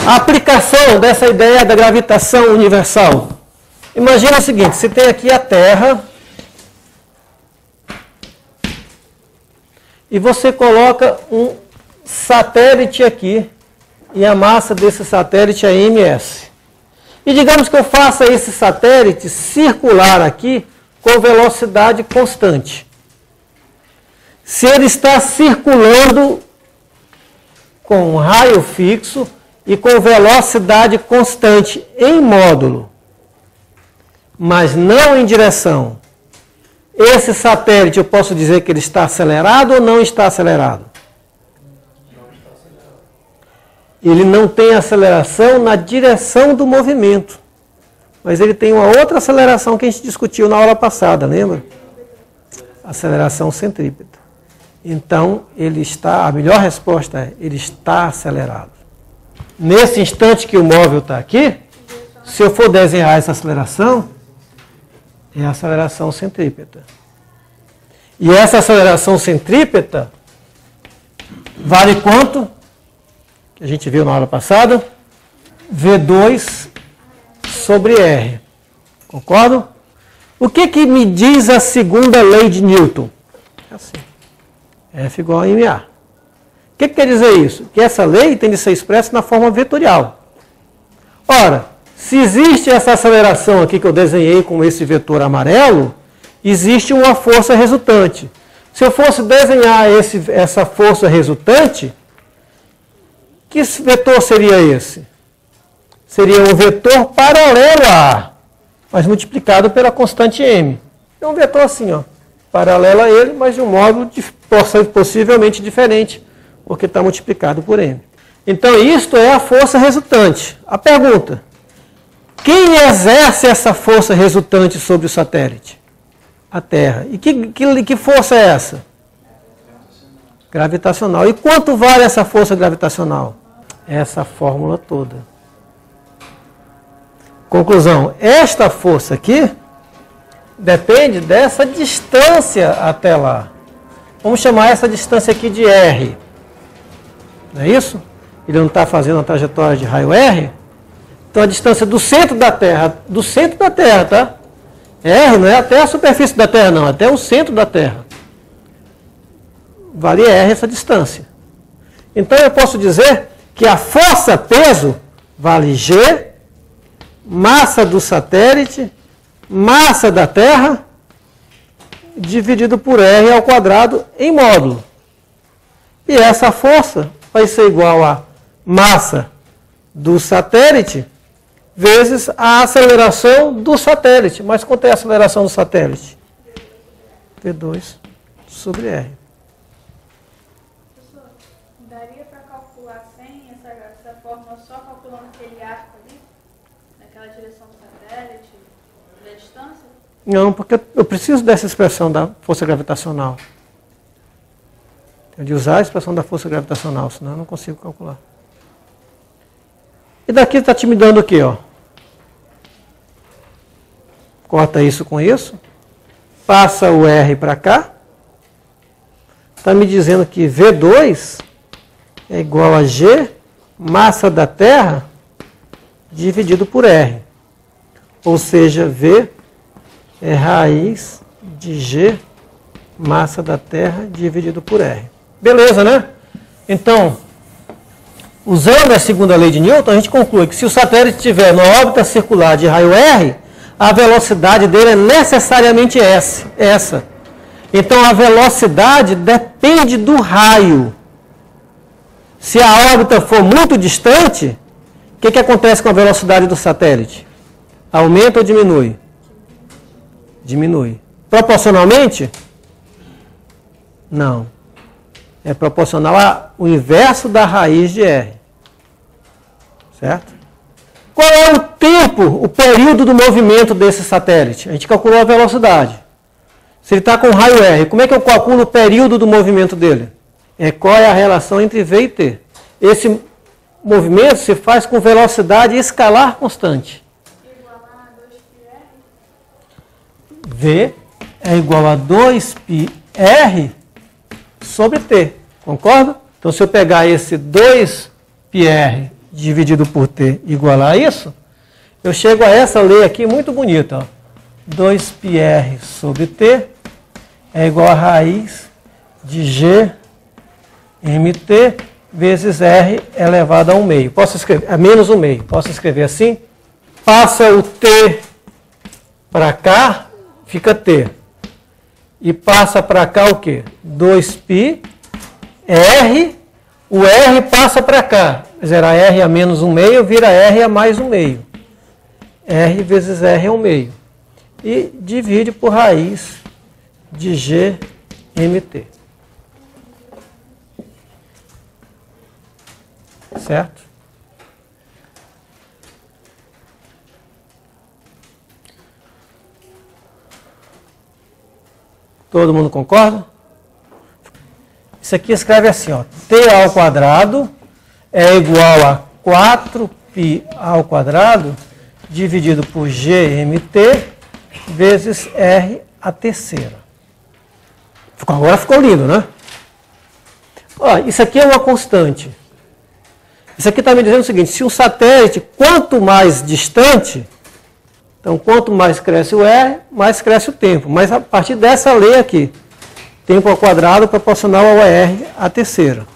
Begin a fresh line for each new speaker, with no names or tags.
A aplicação dessa ideia da gravitação universal. Imagina o seguinte, você tem aqui a Terra e você coloca um satélite aqui e a massa desse satélite é ms. E digamos que eu faça esse satélite circular aqui com velocidade constante. Se ele está circulando com um raio fixo e com velocidade constante em módulo, mas não em direção, esse satélite eu posso dizer que ele está acelerado ou não está acelerado? Ele não tem aceleração na direção do movimento, mas ele tem uma outra aceleração que a gente discutiu na aula passada, lembra? Aceleração centrípeta. Então, ele está, a melhor resposta é, ele está acelerado. Nesse instante que o móvel está aqui, se eu for desenhar essa aceleração, é a aceleração centrípeta. E essa aceleração centrípeta vale quanto? Que a gente viu na aula passada? V2 sobre R. Concordo? O que me diz a segunda lei de Newton? É assim. F igual a ma. O que quer dizer isso? Que essa lei tem de ser expressa na forma vetorial. Ora, se existe essa aceleração aqui que eu desenhei com esse vetor amarelo, existe uma força resultante. Se eu fosse desenhar essa força resultante, que vetor seria esse? Seria um vetor paralelo a A, mas multiplicado pela constante m. É um vetor assim, ó, paralelo a ele, mas de um modo possivelmente diferente, porque está multiplicado por m. Então, isto é a força resultante. A pergunta: quem exerce essa força resultante sobre o satélite? A Terra. E que força é essa? Gravitacional. E quanto vale essa força gravitacional? Essa fórmula toda. Conclusão: esta força aqui depende dessa distância até lá. Vamos chamar essa distância aqui de R. Não é isso? Ele não está fazendo a trajetória de raio R? Então a distância do centro da Terra, tá? R não é até a superfície da Terra, não, até o centro da Terra. Vale R essa distância. Então eu posso dizer que a força-peso vale G, massa do satélite, massa da Terra, dividido por R ao quadrado em módulo. E essa força vai ser igual a massa do satélite vezes a aceleração do satélite. Mas quanto é a aceleração do satélite? V2 sobre R.
Professor, daria para calcular sem essa fórmula, só calculando aquele arco ali? Naquela direção do satélite, da distância?
Não, porque eu preciso dessa expressão da força gravitacional. Tenho de usar a expressão da força gravitacional, senão eu não consigo calcular. E daqui está te me dando o quê? Ó? Corta isso com isso. Passa o R para cá. Está me dizendo que V2 é igual a G, massa da Terra, dividido por R. Ou seja, V é raiz de G, massa da Terra, dividido por R. Beleza, né? Então, usando a segunda lei de Newton, a gente conclui que se o satélite estiver na órbita circular de raio R, a velocidade dele é necessariamente essa. Então, a velocidade depende do raio. Se a órbita for muito distante, o que acontece com a velocidade do satélite? Aumenta ou diminui? Diminui. Proporcionalmente? Não. É proporcional ao inverso da raiz de R. Certo? Qual é o tempo, o período do movimento desse satélite? A gente calculou a velocidade. Se ele está com raio R, como é que eu calculo o período do movimento dele? Qual é a relação entre V e T? Esse movimento se faz com velocidade escalar constante. V é igual a 2πr sobre T. Concorda? Então, se eu pegar esse 2πr dividido por t igual a isso, eu chego a essa lei aqui muito bonita. Ó. 2πr sobre t é igual a raiz de g mt vezes r elevado a 1/2. Posso escrever, a menos 1/2. Posso escrever assim? Passa o t para cá, fica t. E passa para cá o quê? 2π r, o r passa para cá. Será r a menos 1/2 vira r a mais 1/2. R vezes r é 1/2. E divide por raiz de g mt. Certo? Todo mundo concorda? Isso aqui escreve assim, ó, t ao quadrado é igual a 4π ao quadrado dividido por gmt vezes r a terceira. Agora ficou lindo, né? Ó, isso aqui é uma constante. Isso aqui está me dizendo o seguinte, se um satélite, quanto mais distante, então quanto mais cresce o r, mais cresce o tempo. Mas a partir dessa lei aqui, tempo ao quadrado proporcional ao r a terceira.